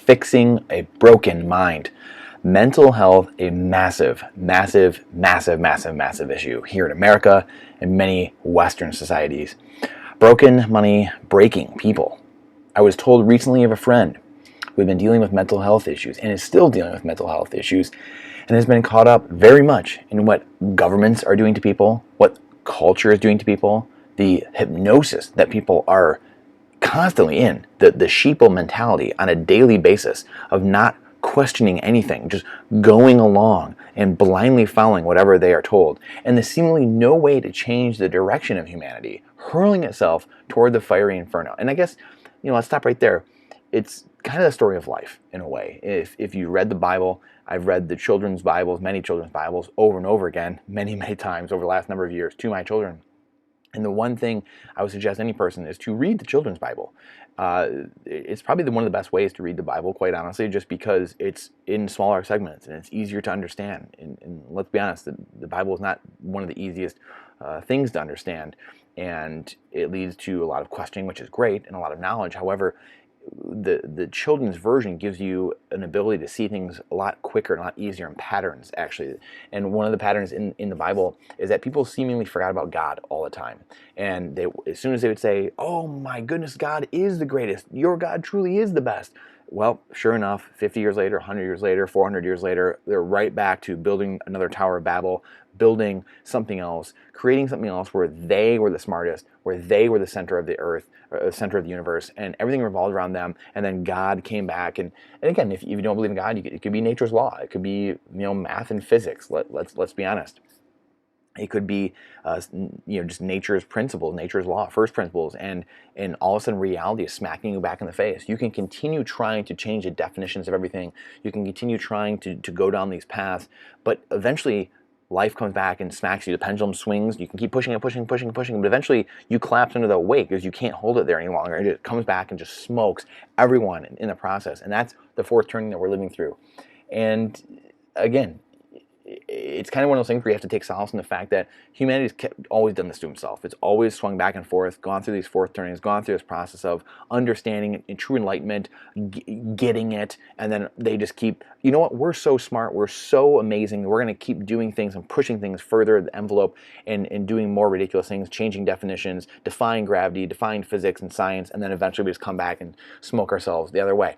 fixing a broken mind. Mental health, a massive, massive, massive, massive, massive issue here in America and many Western societies. Broken money, breaking people. I was told recently of a friend who had been dealing with mental health issues and is still dealing with mental health issues and has been caught up very much in what governments are doing to people, what culture is doing to people, the hypnosis that people are constantly in, the sheeple mentality on a daily basis of not questioning anything, just going along and blindly following whatever they are told, and there's seemingly no way to change the direction of humanity, hurling itself toward the fiery inferno. And I guess, let's stop right there. It's kind of the story of life in a way. If you read the Bible, I've read the children's Bibles, many children's Bibles, over and over again, many, many times over the last number of years to my children. And the one thing I would suggest any person is to read the children's Bible. It's probably one of the best ways to read the Bible, quite honestly, just because it's in smaller segments and it's easier to understand. And let's be honest, the Bible is not one of the easiest things to understand. And it leads to a lot of questioning, which is great, and a lot of knowledge. However, the children's version gives you an ability to see things a lot quicker and a lot easier in patterns, actually. And one of the patterns in the Bible is that people seemingly forgot about God all the time. And as soon as they would say, oh my goodness, God is the greatest, your God truly is the best. Well, sure enough, 50 years later, 100 years later, 400 years later, they're right back to building another Tower of Babel, building something else, creating something else where they were the smartest, where they were the center of the earth, or the center of the universe, and everything revolved around them. And then God came back, and again, if you don't believe in God, it could be nature's law, it could be math and physics. Let's be honest. It could be, just nature's principles, nature's law, first principles, and all of a sudden reality is smacking you back in the face. You can continue trying to change the definitions of everything. You can continue trying to go down these paths, but eventually life comes back and smacks you. The pendulum swings. You can keep pushing and pushing and pushing and pushing, but eventually you collapse under the weight because you can't hold it there any longer. It comes back and just smokes everyone in the process, and that's the fourth turning that we're living through. And again, it's kind of one of those things where you have to take solace in the fact that humanity's always done this to himself. It's always swung back and forth, gone through these fourth turnings, gone through this process of understanding and true enlightenment, getting it, and then they just keep, we're so smart, we're so amazing, we're going to keep doing things and pushing things further the envelope and doing more ridiculous things, changing definitions, defying gravity, defying physics and science, and then eventually we just come back and smoke ourselves the other way.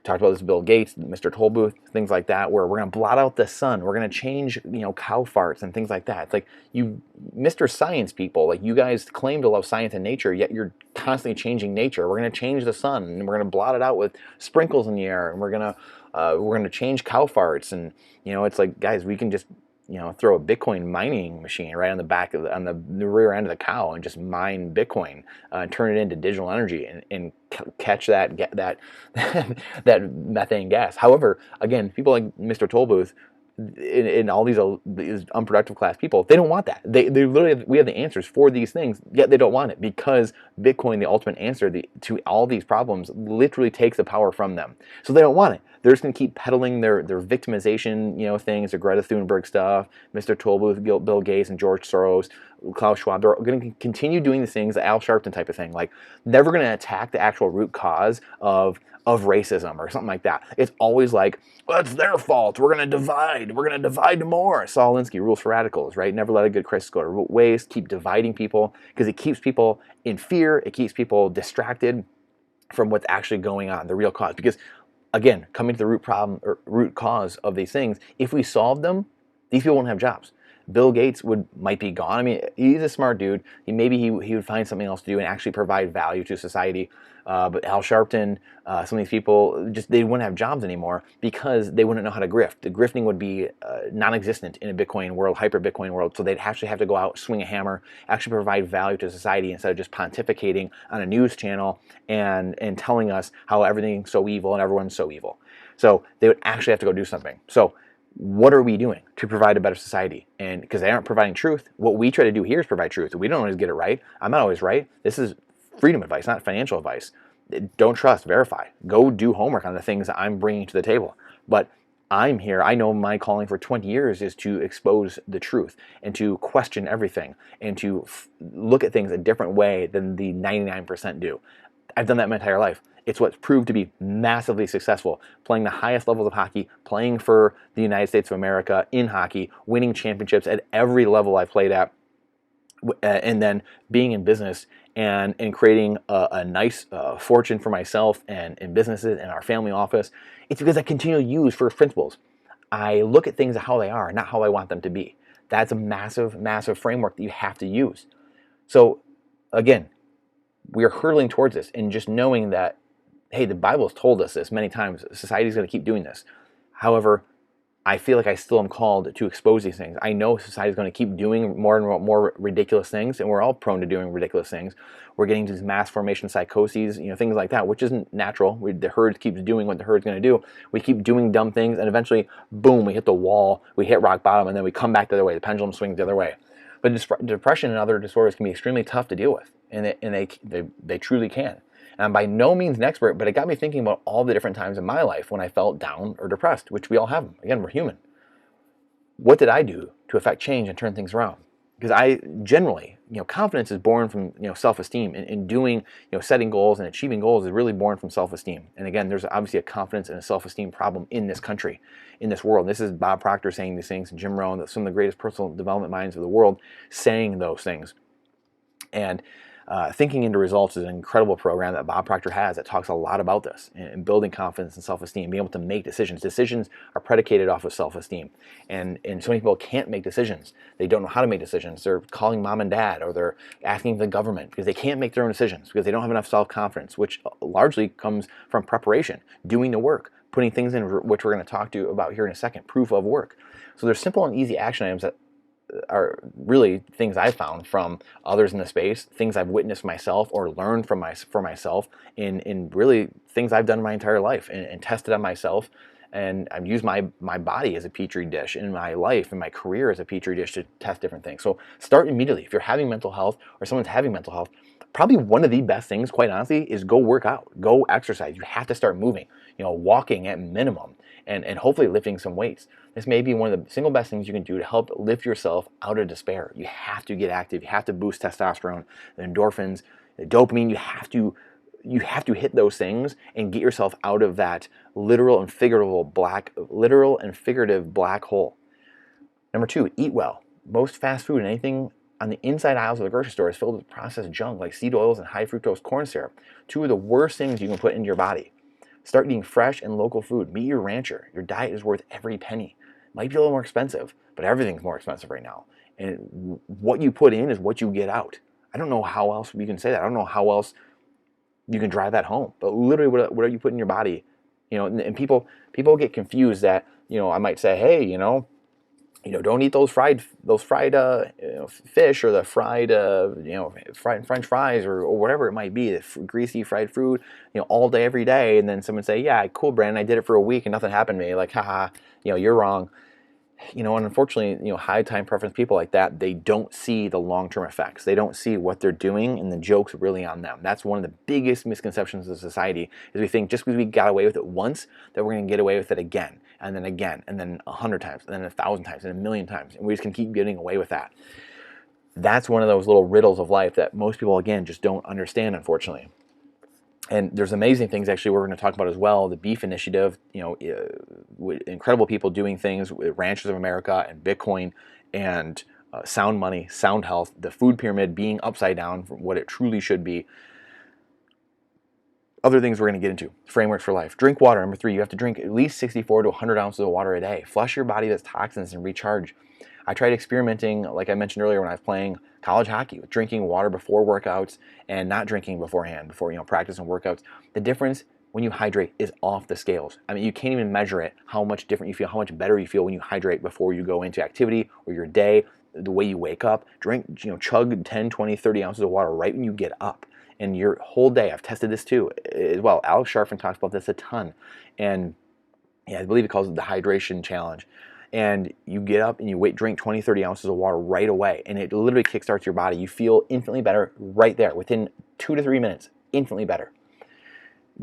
Talked about this with Bill Gates, Mr. Tollbooth, things like that, where we're going to blot out the sun. We're going to change, cow farts and things like that. It's like you, Mr. Science people, like you guys claim to love science and nature, yet you're constantly changing nature. We're going to change the sun, and we're going to blot it out with sprinkles in the air, and we're going to change cow farts. And it's like, guys, we can just throw a Bitcoin mining machine right on the back of on the rear end of the cow and just mine Bitcoin, and turn it into digital energy and catch that that methane gas. However, again, people like Mr. Tollbooth and all these unproductive class people, they don't want that. They literally we have the answers for these things, yet they don't want it because Bitcoin, the ultimate answer to all these problems, literally takes the power from them. So they don't want it. They're just going to keep peddling their victimization, things, the Greta Thunberg stuff, Mr. Tollbooth, Bill Gates, and George Soros, Klaus Schwab. They're going to continue doing these things, the Al Sharpton type of thing. Like, never going to attack the actual root cause of racism or something like that. It's always like, well, it's their fault. We're going to divide. We're going to divide more. Saul Alinsky, Rules for Radicals, right? Never let a good crisis go to waste. Keep dividing people because it keeps people in fear. It keeps people distracted from what's actually going on, the real cause. Because again, coming to the root problem or root cause of these things, if we solve them, these people won't have jobs. Bill Gates might be gone. I mean, he's a smart dude. He would find something else to do and actually provide value to society. But Al Sharpton, some of these people, they wouldn't have jobs anymore because they wouldn't know how to grift. The grifting would be non-existent in a Bitcoin world, hyper Bitcoin world. So they'd actually have to go out, swing a hammer, actually provide value to society instead of just pontificating on a news channel and telling us how everything's so evil and everyone's so evil. So they would actually have to go do something. So what are we doing to provide a better society? And because they aren't providing truth, what we try to do here is provide truth. We don't always get it right. I'm not always right. This is freedom advice, not financial advice. Don't trust, verify. Go do homework on the things that I'm bringing to the table. But I'm here. I know my calling for 20 years is to expose the truth and to question everything and to look at things a different way than the 99% do. I've done that my entire life. It's what's proved to be massively successful, playing the highest levels of hockey, playing for the United States of America in hockey, winning championships at every level I played at, and then being in business and creating a nice fortune for myself and in businesses and our family office. It's because I continue to use first principles. I look at things how they are, not how I want them to be. That's a massive, massive framework that you have to use. So again, we are hurtling towards this, and just knowing that, hey, the Bible has told us this many times. Society is going to keep doing this. However, I feel like I still am called to expose these things. I know society is going to keep doing more and more ridiculous things, and we're all prone to doing ridiculous things. We're getting to these mass formation psychoses, things like that, which isn't natural. The herd keeps doing what the herd's going to do. We keep doing dumb things, and eventually, boom, we hit the wall, we hit rock bottom, and then we come back the other way. The pendulum swings the other way. But depression and other disorders can be extremely tough to deal with, and they truly can. And I'm by no means an expert, but it got me thinking about all the different times in my life when I felt down or depressed, which we all have them. Again, we're human. What did I do to affect change and turn things around? Because I generally, confidence is born from, self-esteem, and doing, setting goals and achieving goals is really born from self-esteem. And again, there's obviously a confidence and a self-esteem problem in this country, in this world. This is Bob Proctor saying these things, and Jim Rohn, some of the greatest personal development minds of the world, saying those things. And Thinking into Results is an incredible program that Bob Proctor has that talks a lot about this and building confidence and self-esteem, being able to make decisions. Decisions are predicated off of self-esteem. And so many people can't make decisions. They don't know how to make decisions. They're calling mom and dad, or they're asking the government, because they can't make their own decisions because they don't have enough self-confidence, which largely comes from preparation, doing the work, putting things in, which we're going to talk to you about here in a second, proof of work. So there's simple and easy action items that are really things I've found from others in the space, things I've witnessed myself or learned for myself in really things I've done my entire life and tested on myself. And I've used my body as a petri dish in my life and my career as a petri dish to test different things. So start immediately. If you're having mental health or someone's having mental health, probably one of the best things, quite honestly, is go work out, go exercise. You have to start moving, walking at minimum, and hopefully lifting some weights. This may be one of the single best things you can do to help lift yourself out of despair. You have to get active. You have to boost testosterone, the endorphins, the dopamine. You have to hit those things and get yourself out of that literal and figurative black hole. Number 2, eat well. Most fast food and anything on the inside aisles of the grocery store is filled with processed junk like seed oils and high fructose corn syrup. 2 of the worst things you can put into your body. Start eating fresh and local food. Meet your rancher. Your diet is worth every penny. Might be a little more expensive, but everything's more expensive right now. And what you put in is what you get out. I don't know how else you can say that. I don't know how else you can drive that home. But literally, what you put in your body, and people get confused that, I might say, hey, don't eat those fried fish, or the fried French fries, or whatever it might be, the greasy fried food, all day, every day. And then someone say, yeah, cool, Brandon, I did it for a week and nothing happened to me. Like, haha, you're wrong. And unfortunately, high time preference people like that, they don't see the long-term effects. They don't see what they're doing, and the joke's really on them. That's one of the biggest misconceptions of society, is we think just because we got away with it once, that we're going to get away with it again, and then 100 times, and then 1,000 times, and 1,000,000 times, and we just can keep getting away with that. That's one of those little riddles of life that most people, again, just don't understand, unfortunately. And there's amazing things, actually, we're going to talk about as well. The Beef Initiative, with incredible people doing things with Ranchers of America and Bitcoin and sound money, sound health, the food pyramid being upside down from what it truly should be. Other things we're going to get into. Frameworks for life. Drink water. Number 3, you have to drink at least 64 to 100 ounces of water a day. Flush your body with toxins and recharge. I tried experimenting, like I mentioned earlier, when I was playing college hockey, with drinking water before workouts and not drinking beforehand, before practice and workouts. The difference when you hydrate is off the scales. I mean, you can't even measure it, how much different you feel, how much better you feel when you hydrate before you go into activity or your day, the way you wake up. Drink, chug 10, 20, 30 ounces of water right when you get up. And your whole day, I've tested this too as well. Alex Sharfin talks about this a ton. And I believe he calls it the hydration challenge. And you get up and you drink 20, 30 ounces of water right away, and it literally kickstarts your body. You feel infinitely better right there within 2 to 3 minutes, infinitely better.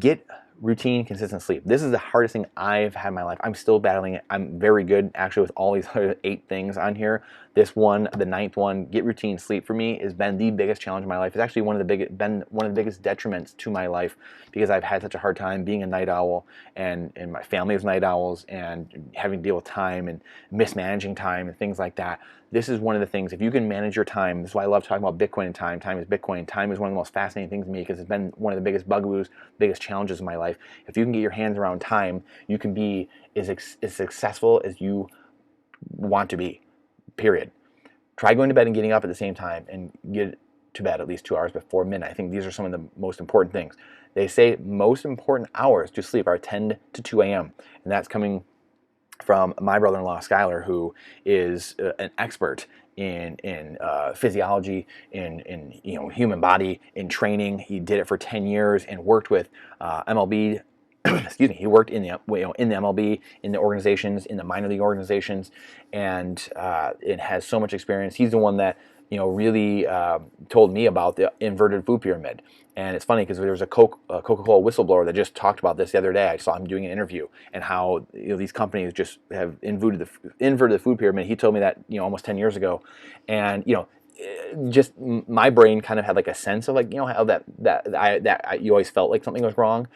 Get routine, consistent sleep. This is the hardest thing I've had in my life. I'm still battling it. I'm very good actually with all these other 8 things on here. This one, the 9th one, get routine sleep, for me has been the biggest challenge in my life. It's actually one of the biggest detriments to my life, because I've had such a hard time being a night owl, and my family is night owls, and having to deal with time and mismanaging time and things like that. This is one of the things, if you can manage your time, this is why I love talking about Bitcoin and time. Time is Bitcoin. Time is one of the most fascinating things to me, because it's been one of the biggest bugaboos, biggest challenges in my life. If you can get your hands around time, you can be as successful as you want to be, period. Try going to bed and getting up at the same time, and get to bed at least 2 hours before midnight. I think these are some of the most important things. They say most important hours to sleep are 10 to 2 a.m. And that's coming from my brother-in-law Skylar, who is an expert in physiology, in human body, in training. He did it for 10 years and worked with MLB. Excuse me. He worked in the MLB, in the organizations, in the minor league organizations, and it has so much experience. He's the one that really told me about the inverted food pyramid. And it's funny because there was a Coca-Cola whistleblower that just talked about this the other day. I saw him doing an interview, and how these companies just have inverted the food pyramid. He told me that almost 10 years ago, and just my brain kind of had like a sense of like how you always felt like something was wrong,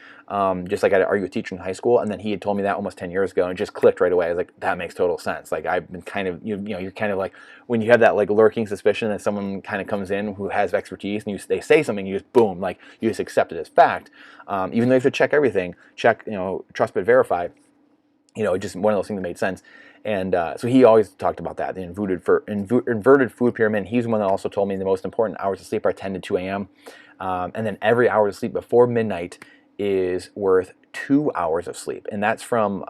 just like I had to argue with a teacher in high school, and then he had told me that almost 10 years ago, and it just clicked right away. I was like, that makes total sense. Like I've been kind of you're kind of like when you have that like lurking suspicion that someone kind of comes in who has expertise, and they say something, you just boom, like you just accept it as fact, even though you have to check everything, trust but verify. Just one of those things that made sense. And so he always talked about that, the inverted food pyramid. He's the one that also told me the most important hours of sleep are 10 to 2 a.m. And then every hour of sleep before midnight is worth 2 hours of sleep. And that's from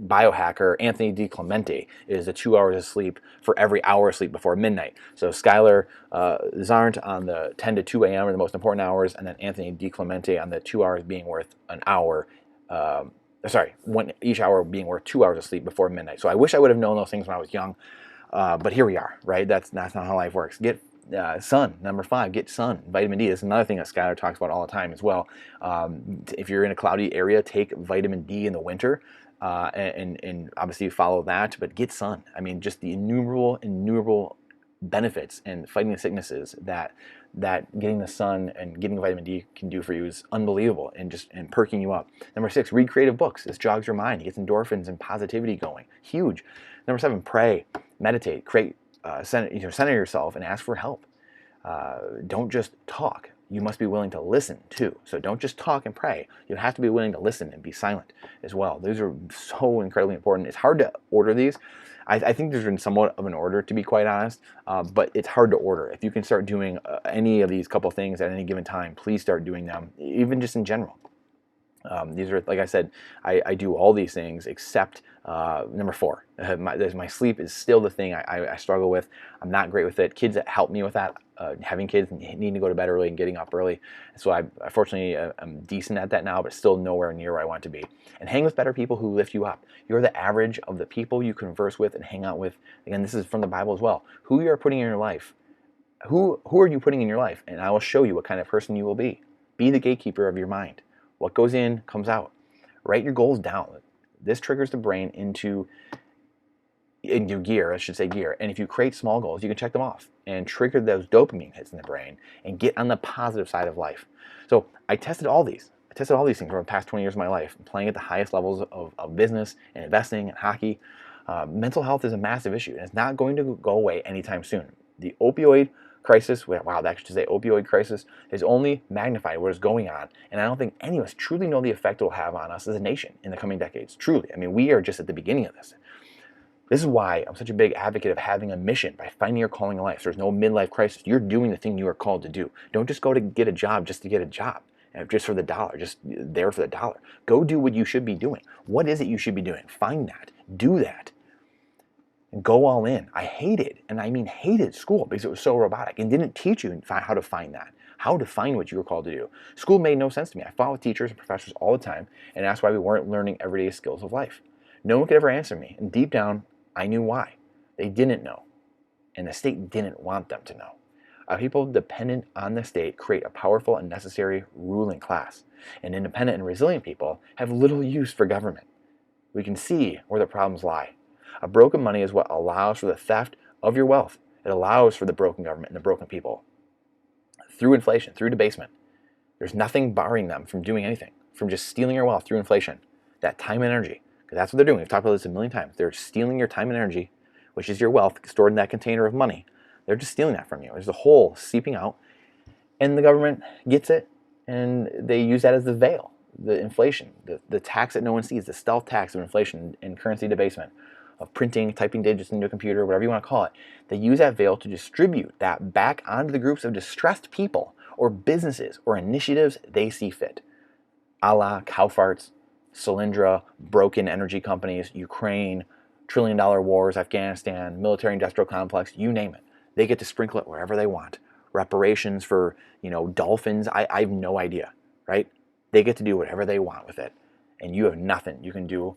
biohacker Anthony DiClemente, is the 2 hours of sleep for every hour of sleep before midnight. So Skylar Zarnt on the 10 to 2 a.m. are the most important hours, and then Anthony DiClemente on the 2 hours being worth an hour. Each hour being worth 2 hours of sleep before midnight. So I wish I would have known those things when I was young, but here we are, right? That's not how life works. Get sun, number 5, get sun, vitamin D. This is another thing that Skylar talks about all the time as well. If you're in a cloudy area, take vitamin D in the winter, and obviously follow that, but get sun. I mean, just the innumerable benefits and fighting the sicknesses that getting the sun and getting vitamin D can do for you is unbelievable, and perking you up. Number 6, read creative books. This jogs your mind. It gets endorphins and positivity going. Huge. Number 7, pray, meditate, create, center yourself and ask for help. Don't just talk. You must be willing to listen too. So don't just talk and pray. You have to be willing to listen and be silent as well. These are so incredibly important. It's hard to order these. I think there's been somewhat of an order, to be quite honest, but it's hard to order. If you can start doing any of these couple things at any given time, please start doing them, even just in general. These are, like I said, I do all these things except number 4. My sleep is still the thing I struggle with. I'm not great with it. Kids that help me with that, having kids and needing to go to bed early and getting up early. So I fortunately I'm decent at that now, but still nowhere near where I want to be. And hang with better people who lift you up. You're the average of the people you converse with and hang out with. Again, this is from the Bible as well. Who you are putting in your life. Who are you putting in your life? And I will show you what kind of person you will be. Be the gatekeeper of your mind. What goes in comes out. Write your goals down. This triggers the brain into gear, I should say gear. And if you create small goals, you can check them off and trigger those dopamine hits in the brain and get on the positive side of life. So I tested all these. Things over the past 20 years of my life, playing at the highest levels of business and investing and hockey. Mental health is a massive issue, and it's not going to go away anytime soon. The opioid crisis, opioid crisis, has only magnified what is going on, and I don't think any of us truly know the effect it will have on us as a nation in the coming decades. Truly, I mean, we are just at the beginning of this. This is why I'm such a big advocate of having a mission, by finding your calling in life. So there's no midlife crisis. You're doing the thing you are called to do. Don't just go to get a job just to get a job, just for the dollar, just there for the dollar. Go do what you should be doing. What is it you should be doing? Find that. Do that. And go all in. I hated, and I mean hated, school because it was so robotic and didn't teach you how to find that, how to find what you were called to do. School made no sense to me. I fought with teachers and professors all the time and asked why we weren't learning everyday skills of life. No one could ever answer me, and deep down, I knew why. They didn't know, and the state didn't want them to know. A people dependent on the state create a powerful and necessary ruling class. And independent and resilient people have little use for government. We can see where the problems lie. A broken money is what allows for the theft of your wealth. It allows for the broken government and the broken people. Through inflation, through debasement. There's nothing barring them from doing anything, from just stealing your wealth through inflation. That time and energy, because that's what they're doing. We've talked about this a million times. They're stealing your time and energy, which is your wealth stored in that container of money. They're just stealing that from you. There's a hole seeping out, and the government gets it, and they use that as the veil, the inflation, the tax that no one sees, the stealth tax of inflation and currency debasement, of printing, typing digits into a computer, whatever you want to call it. They use that veil to distribute that back onto the groups of distressed people or businesses or initiatives they see fit. A la cow farts, Solyndra, broken energy companies, Ukraine, trillion-dollar wars, Afghanistan, military industrial complex, you name it. They get to sprinkle it wherever they want. Reparations for, dolphins, I have no idea, right? They get to do whatever they want with it. And you have nothing you can do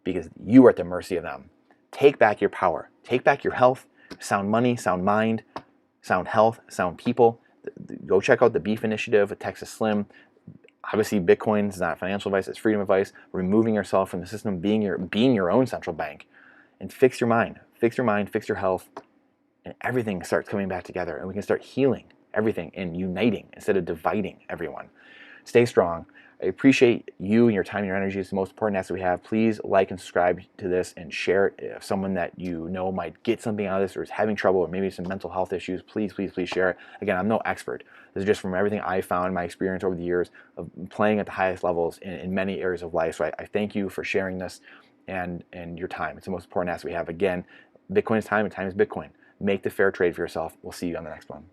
because you are at the mercy of them. Take back your power. Take back your health, sound money, sound mind, sound health, sound people. Go check out the Beef Initiative with Texas Slim. Obviously, Bitcoin is not financial advice, it's freedom advice. Removing yourself from the system, being your own central bank. And fix your mind. Fix your mind, fix your health. And everything starts coming back together, and we can start healing everything and uniting instead of dividing everyone. Stay strong. I appreciate you and your time and your energy. It's the most important asset we have. Please like and subscribe to this and share it. If someone that you know might get something out of this or is having trouble or maybe some mental health issues, please share it. Again, I'm no expert. This is just from everything I found, my experience over the years of playing at the highest levels in many areas of life. So I thank you for sharing this and your time. It's the most important asset we have. Again, Bitcoin is time and time is Bitcoin. Make the fair trade for yourself. We'll see you on the next one.